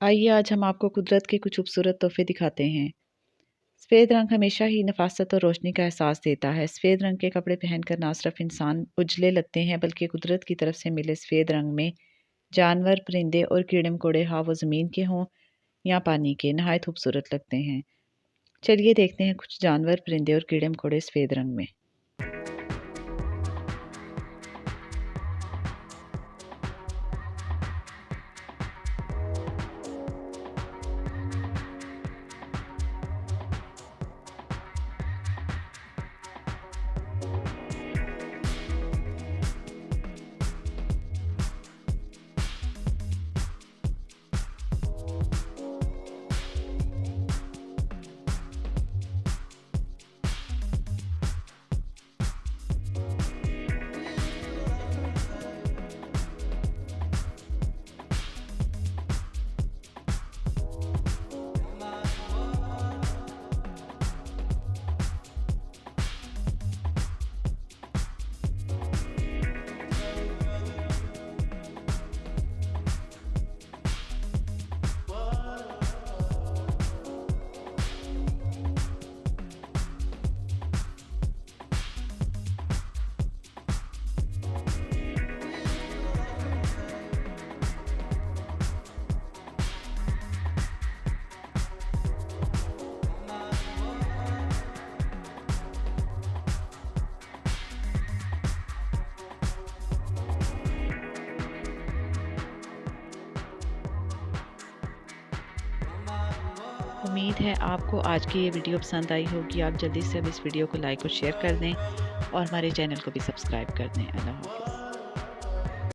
आइए आज हम आपको कुदरत के कुछ खूबसूरत तोहफे दिखाते हैं। सफ़ेद रंग हमेशा ही नफासत और रोशनी का एहसास देता है। सफ़ेद रंग के कपड़े पहनकर ना सिर्फ इंसान उजले लगते हैं बल्कि कुदरत की तरफ से मिले सफ़ेद रंग में जानवर, परिंदे और कीड़े-मकोड़े हाँ वो ज़मीन के हों या पानी के नहायत खूबसूरत लगते हैं। चलिए देखते हैं कुछ जानवर, परिंदे और कीड़े-मकोड़े सफ़ेद रंग में। उम्मीद है आपको आज की ये वीडियो पसंद आई होगी। आप जल्दी से अब इस वीडियो को लाइक और शेयर कर दें और हमारे चैनल को भी सब्सक्राइब कर दें। अल्लाह हाफ़िज़।